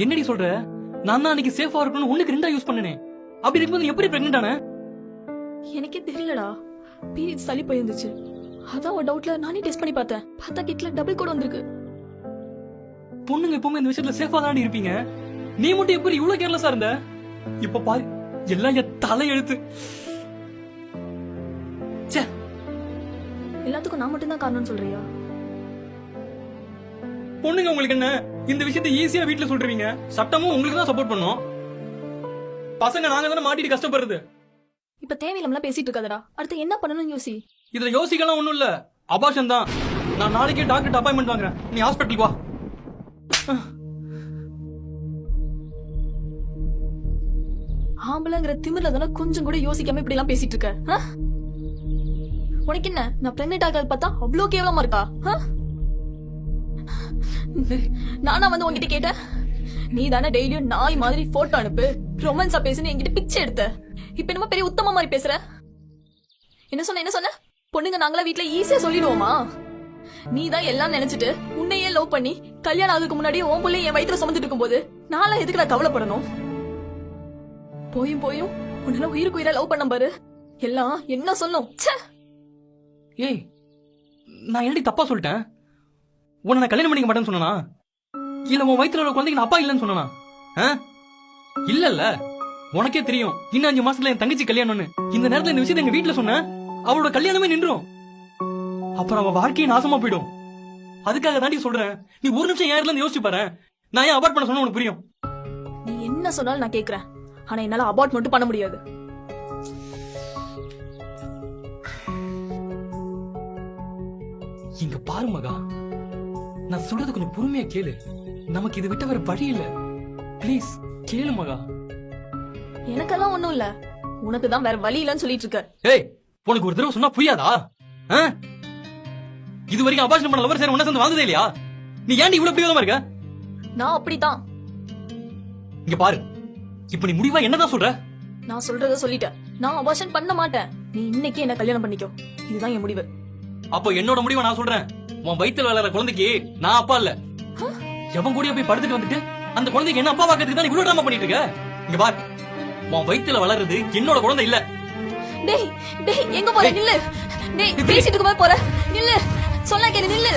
என்னடி சொல்ற? நான் தான் அன்னைக்கு சேஃபா இருக்கணும்னு ஒண்ணுக்கு ரெண்டா யூஸ் பண்ணனே. அப்படி இருக்கும்போது எப்படி பிரெக்னென்ட் ஆன? எனக்கே தெரியலடா. பீரியட்ஸ் தள்ளி போயிருந்துச்சு. அதான் ஒரு டவுட்ல நானே டெஸ்ட் பண்ணி பார்த்தேன். பார்த்தா கிட்ல டபுள் கோட் வந்திருக்கு. பொண்ணுங்க எப்பவுமே இந்த விஷயத்துல சேஃபா தான் இருப்பீங்க. நீ மட்டும் எப்படி இவ்வளவு கேர்லெஸ்ஸா இருந்த? இப்ப பாரு, எல்லாம் என் தலை எழுத்து. எல்லாத்துக்கும் நான் மட்டும் தான் காரணம்னு சொல்றியா? பொண்ணுங்க உங்களுக்கு என்ன இந்த விஷயத்தை ஈஸியா வீட்டுல சொல்றீங்க. சட்டமும் உங்களுக்கு தான் சப்போர்ட் பண்ணும். பசங்க நாங்க தானே மாட்டிட்டு கஷ்டப்படுறது. இப்ப தேவையில்லாமலாம் பேசிட்டு இருக்காதடா. அடுத்து என்ன பண்ணணும்னு யோசி. இதுல யோசிக்கலாம் ஒண்ணும் இல்ல. அபார்ஷன் தான். நான் நாளைக்கே டாக்டர் அப்பாயின்மெண்ட் வாங்குறேன். நீ ஹாஸ்பிட்டலுக்கு வா. ஆம்பளைங்கிற திமிர்ல தானே கொஞ்சம் கூட யோசிக்காம இப்படி எல்லாம் பேசிட்டு இருக்க. உனக்கு என்ன, நான் பிரெக்னென்ட் ஆகாத பார்த்தா அவ்வளவு கேவலமா இருக்கா? நானா வந்து உன்கிட்ட கேட்டேன். நீ தானே டெய்லியும் நாய் மாதிரி போட்டோ அனுப்பு, ரொமான்ஸா பேசுன்னு என்கிட்ட பிச்சை எடுத்த. இப்ப என்னமோ பெரிய உத்தம மாதிரி பேசுற. என்ன சொன்ன? பொண்ணுங்க நாங்களா வீட்டுல ஈஸியா சொல்லிடுவோமா? நீ தான் எல்லாம் நினைச்சிட்டு உன்னையே லவ் பண்ணி கல்யாணம் ஆகுதுக்கு முன்னாடி உன் பிள்ளை என் வயித்துல சுமந்துட்டு இருக்கும் போது நான்லாம் எதுக்கு நான் கவலைப்படணும்? போயும் உன்னால உயிருக்கு உயிரா லவ் பண்ண பாரு. எல்லாம் என்ன சொல்லும்? ஏய், நான் என்னடி தப்பா சொல்லிட்டேன்? உன்னை நான் கல்யாணம் பண்ணிக்க மாட்டேன்னு சொன்னா? இல்ல உன் வயித்துல உள்ள குழந்தைக்கு நான் அப்பா இல்லன்னு சொன்னா? இல்ல உனக்கே தெரியும் இன்னும் 5 மாசத்துல என் தங்கச்சி கல்யாணம்னு. இந்த நேரத்துல இந்த விஷயத்தை எங்க வீட்டுல சொன்ன அவளோட கல்யாணமே நின்றும். அப்புறம் அவ வாழ்க்கையை நாசமா போயிடும். அதுக்காக தாண்டி சொல்றேன். நீ ஒரு நிமிஷம் ஏன் இருந்து யோசிச்சு பாரு. நான் ஏன் அபார்ட் பண்ண சொன்னா உனக்கு புரியும். நீ என்ன சொன்னாலும் நான் கேக்குறேன். ஆனா என்னால அபார்ட் மட்டும் பண்ண முடியாது. இங்க பாரு மகா, நான் சொல்றது கொஞ்சம் பொறுமையா கேளு. நமக்கு இது விட்ட வேற வழி இல்ல. ப்ளீஸ் கேளு மகா. எனக்கெல்லாம் ஒண்ணும் இல்ல, உனக்கு தான் வேற வழி இல்லன்னு சொல்லிட்டு இருக்க. ஏய், உனக்கு ஒரு தடவை சொன்னா புரியாதா? இது வரைக்கும் அபார்ஷன் பண்ண லவர் சார் ஒண்ணா சேர்ந்து வாழ்ந்ததே இல்லையா? நீ ஏன்டி இவ்வளவு பிடிவாதமா இருக்க? நான் அப்படித்தான். இங்க பாரு, இப்ப நீ முடிவா என்னதான் சொல்ற? நான் சொல்றத சொல்லிட்டேன். நான் அபார்ஷன் பண்ண மாட்டேன். நீ இன்னைக்கு என்ன கல்யாணம் பண்ணிக்கோ. இதுதான் என் முடிவு. அப்போ என்னோட முடிவை நான் சொல்றேன். உன் வயித்துல வளர குழந்தைக்கு நான் அப்பா இல்ல. எவன் கூடயே போய் படுத்துட்டு வந்துட்டு அந்த குழந்தைக்கு என்ன அப்பா பாக்கிறதுக்கு தான் இவ்வளவு டிராமா பண்ணிட்டு இருக்க? இங்க பாரு, உன் வயித்துல வளருது என்னோட குழந்தை இல்ல. டேய் எங்க போற? நில்லு. டேய் பேசிட்டு போற. நில்லு. சொன்னா கேளு, நில்லு.